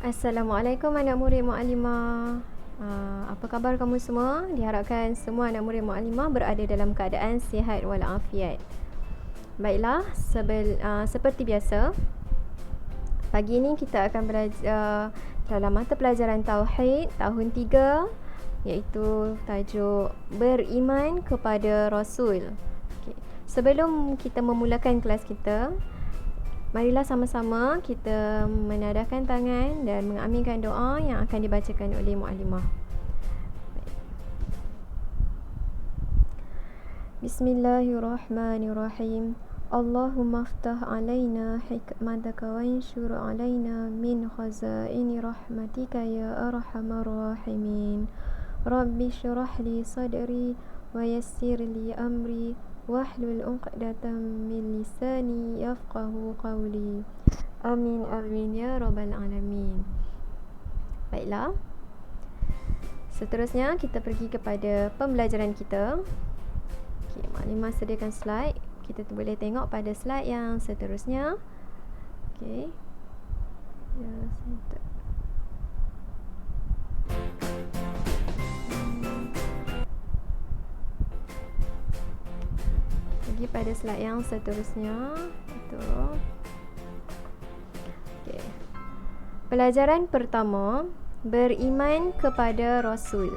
Assalamualaikum anak murid Muallimah. Apa khabar kamu semua? Diharapkan semua anak murid Muallimah berada dalam keadaan sihat walafiat. Baiklah, seperti biasa, pagi ini kita akan belajar dalam mata pelajaran Tauhid tahun 3, iaitu tajuk Beriman kepada Rasul. Okay. Sebelum kita memulakan kelas kita, marilah sama-sama kita menadahkan tangan dan mengaminkan doa yang akan dibacakan oleh Muallimah. Bismillahirrahmanirrahim. Allahumma aftah alaina hikmataka wa anshur alaina min khazaini rahmatika ya arhamar rahimin. Rabbi syrah li sadri wa yassir li amri wahlul 'uqdatam min lisani yafqahu qawli. Amin amin ya rabbal alamin. Baiklah. Seterusnya kita pergi kepada pembelajaran kita. Okey, Maklimah sediakan slide. Kita boleh tengok pada slide yang seterusnya. Okey. Ya, saya pergi pada slide yang seterusnya. Itu. Okey. Pelajaran pertama, beriman kepada Rasul.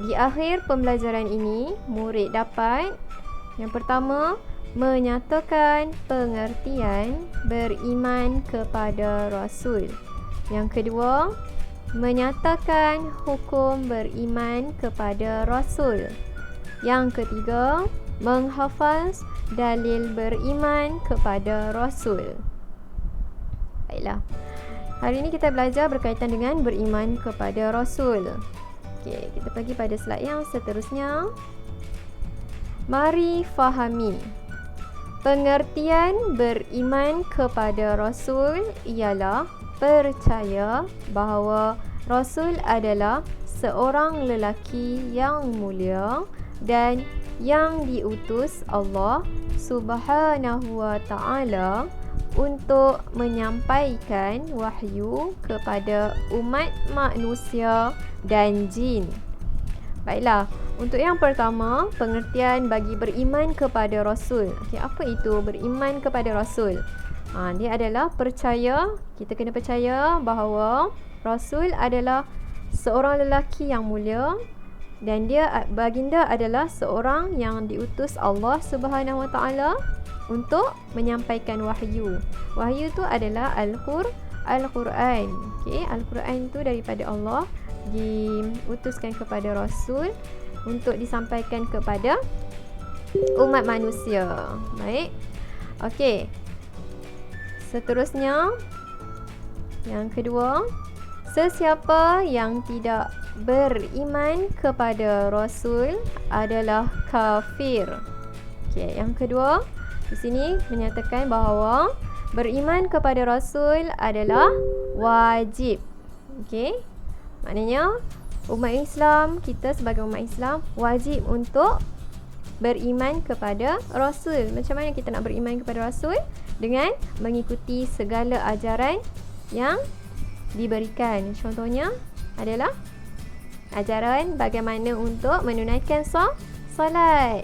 Di akhir pembelajaran ini, murid dapat yang pertama, menyatakan pengertian beriman kepada Rasul. Yang kedua, menyatakan hukum beriman kepada Rasul. Yang ketiga, menghafaz dalil beriman kepada Rasul. Baiklah. Hari ini kita belajar berkaitan dengan beriman kepada Rasul. Okey, kita pergi pada slide yang seterusnya. Mari fahami. Pengertian beriman kepada Rasul ialah percaya bahawa Rasul adalah seorang lelaki yang mulia dan yang diutus Allah Subhanahu wa ta'ala untuk menyampaikan wahyu kepada umat manusia dan jin. Baiklah, untuk yang pertama, pengertian bagi beriman kepada Rasul. Okay, apa itu beriman kepada Rasul? Dia adalah percaya, kita kena percaya bahawa Rasul adalah seorang lelaki yang mulia dan baginda adalah seorang yang diutus Allah Subhanahu wa ta'ala untuk menyampaikan wahyu. Wahyu tu adalah Al-Quran. Okey, Al-Quran tu daripada Allah diutuskan kepada Rasul untuk disampaikan kepada umat manusia. Baik. Okey. Seterusnya, yang kedua, sesiapa yang tidak beriman kepada Rasul adalah kafir. Okey, yang kedua, di sini menyatakan bahawa beriman kepada Rasul adalah wajib. Okey. Maknanya umat Islam, kita sebagai umat Islam wajib untuk beriman kepada Rasul. Macam mana kita nak beriman kepada Rasul? Dengan mengikuti segala ajaran yang diberikan. Contohnya adalah ajaran bagaimana untuk menunaikan solat.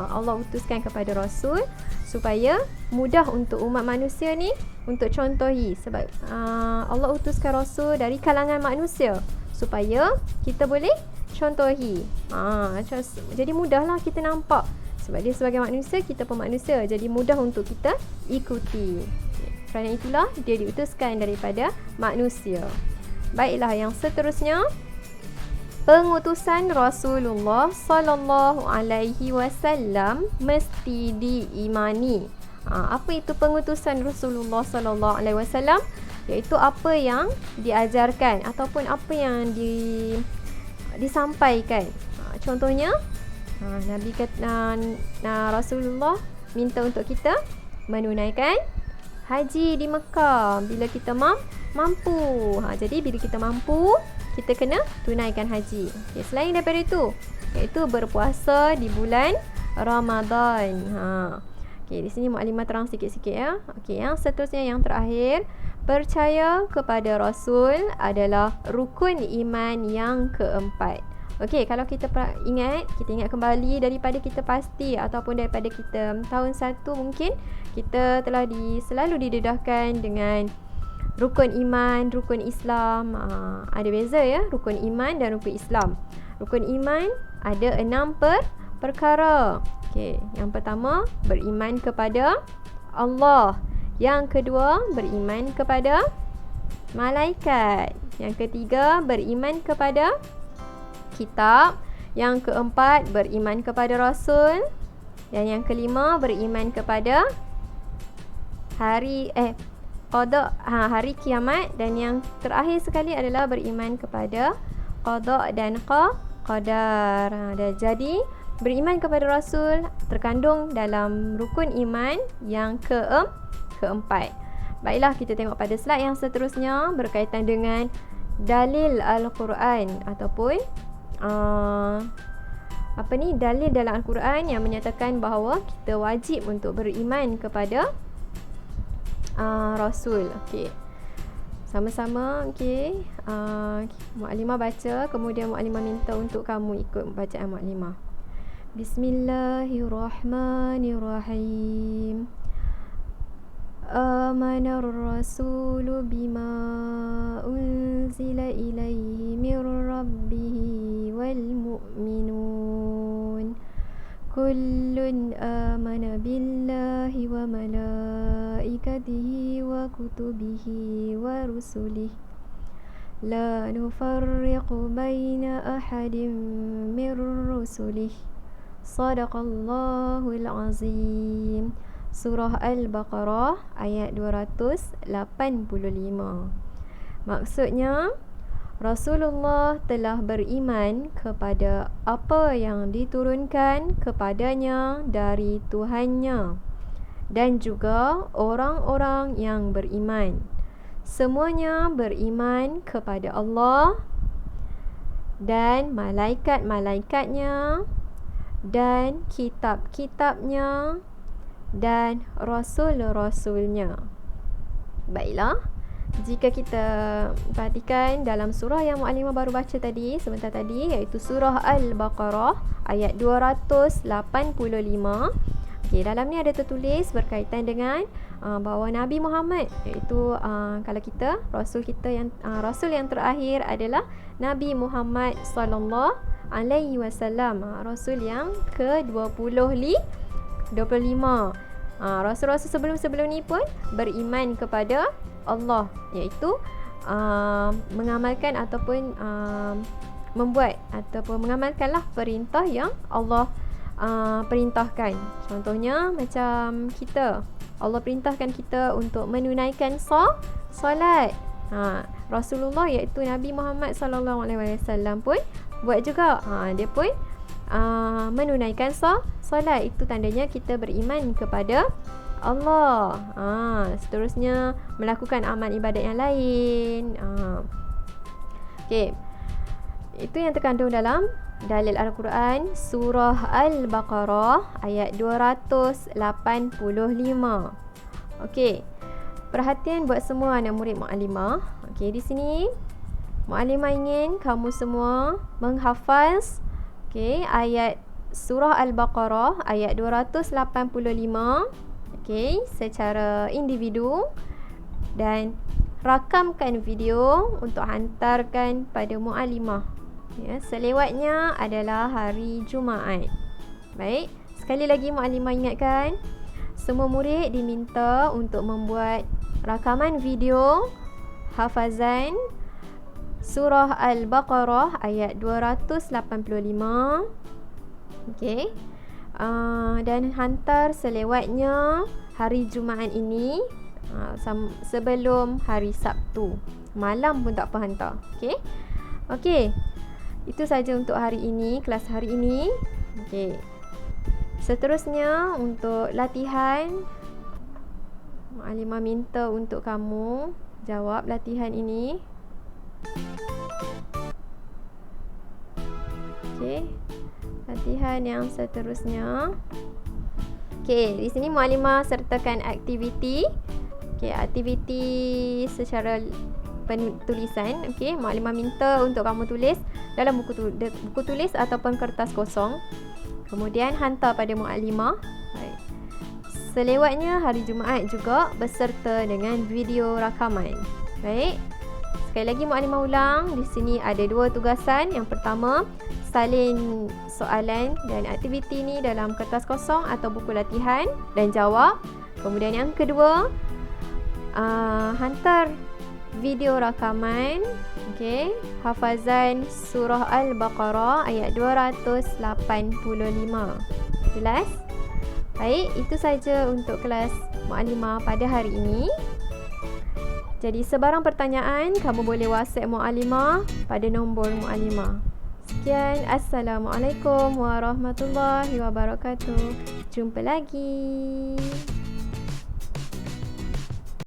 Allah utuskan kepada Rasul supaya mudah untuk umat manusia ni untuk contohi. Sebab Allah utuskan Rasul dari kalangan manusia supaya kita boleh contohi. Jadi mudahlah kita nampak. Sebab dia sebagai manusia, kita pun manusia. Jadi mudah untuk kita ikuti. Kerana itulah dia diutuskan daripada manusia. Baiklah, yang seterusnya, pengutusan Rasulullah sallallahu alaihi wasallam mesti diimani. Apa itu pengutusan Rasulullah sallallahu alaihi wasallam? Iaitu apa yang diajarkan ataupun apa yang disampaikan. Contohnya, Nabi kata, Rasulullah minta untuk kita menunaikan haji di Mekah bila kita mampu. Jadi bila kita mampu, kita kena tunaikan haji. Okay, selain daripada itu, iaitu berpuasa di bulan Ramadan. Okay, di sini Muallimah terang sikit-sikit ya. Okay, yang seterusnya, yang terakhir, Percaya kepada Rasul adalah rukun iman yang keempat. Okey, kalau kita ingat kembali daripada kita pasti ataupun daripada kita tahun 1 mungkin kita telah selalu didedahkan dengan rukun iman, rukun Islam. Ada beza ya, rukun iman dan rukun Islam. Rukun iman ada 6 perkara. Okey, yang pertama beriman kepada Allah. Yang kedua beriman kepada malaikat. Yang ketiga beriman kepada kitab. Yang keempat beriman kepada Rasul. Dan yang kelima beriman kepada hari kiamat. Dan yang terakhir sekali adalah beriman kepada qada dan qadar. Jadi beriman kepada Rasul terkandung dalam rukun iman yang keempat. Baiklah, kita tengok pada slide yang seterusnya berkaitan dengan dalil Al-Quran ataupun dalil dalam Al-Quran yang menyatakan bahawa kita wajib untuk beriman kepada Rasul. Okey. Sama-sama, okey. Muallimah baca, kemudian muallimah minta untuk kamu ikut bacaan muallimah. Bismillahirrahmanirrahim. Amanar rasulu bima unzila ilaihi mir rabbihi wal mu'minun kullun amana billahi wa malaikatihi wa kutubihi wa rusulihi la nufarriqu baina ahadin mir rusulihi sadaqallahul azim. Surah Al-Baqarah ayat 285. Maksudnya, Rasulullah telah beriman kepada apa yang diturunkan kepadanya dari Tuhannya dan juga orang-orang yang beriman. Semuanya beriman kepada Allah dan malaikat-malaikatnya dan kitab-kitabnya dan rasul-rasulnya. Baiklah, jika kita perhatikan dalam surah yang muallimah baru baca tadi sebentar tadi, iaitu surah Al-Baqarah ayat 285. Okey, dalam ni ada tertulis berkaitan dengan bahawa Nabi Muhammad, iaitu kalau kita rasul yang terakhir adalah Nabi Muhammad sallallahu alaihi wasallam, rasul yang ke-25. Rasul-rasul sebelum ni pun beriman kepada Allah, iaitu mengamalkan ataupun membuat ataupun mengamalkanlah perintah yang Allah perintahkan. Contohnya macam kita, Allah perintahkan kita untuk menunaikan solat. Rasulullah iaitu Nabi Muhammad sallallahu alaihi wasallam pun buat juga. Dia pun menunaikan solat. Itu tandanya kita beriman kepada Allah. Seterusnya melakukan amal ibadat yang lain. Okey. Itu yang terkandung dalam dalil Al-Quran surah Al-Baqarah ayat 285. Okey. Perhatian buat semua anak murid muallimah. Okey, di sini muallimah ingin kamu semua menghafaz ayat surah Al-Baqarah ayat 285 secara individu dan rakamkan video untuk hantarkan pada muallimah. Selewatnya adalah hari Jumaat. Baik, sekali lagi muallimah ingatkan, semua murid diminta untuk membuat rakaman video hafazan surah Al-Baqarah ayat 285. Okey. Dan hantar selewatnya hari Jumaat ini sebelum hari Sabtu. Malam pun tak apa hantar. Okey. Okey. Itu saja untuk hari ini, kelas hari ini. Okey. Seterusnya untuk latihan, muallimah minta untuk kamu jawab latihan ini. Okey. Latihan yang seterusnya. Okey, di sini muallimah sertakan aktiviti Okey, aktiviti secara penulisan. Okey, Mukadimah minta untuk kamu tulis dalam buku tulis ataupun kertas kosong. Kemudian hantar pada Mukadimah. Baik. Selewatnya hari Jumaat juga beserta dengan video rakaman. Baik. Sekali lagi Mukadimah ulang, di sini ada 2 tugasan. Yang pertama, salin soalan dan aktiviti ni dalam kertas kosong atau buku latihan dan jawab. Kemudian yang kedua, hantar video rakaman, okey, hafazan surah Al-Baqarah ayat 285. Jelas? Baik, itu saja untuk kelas Mukadimah pada hari ini. Jadi sebarang pertanyaan kamu boleh WhatsApp Mukadimah pada nombor Mukadimah. Sekian, Assalamualaikum warahmatullahi wabarakatuh. Jumpa lagi.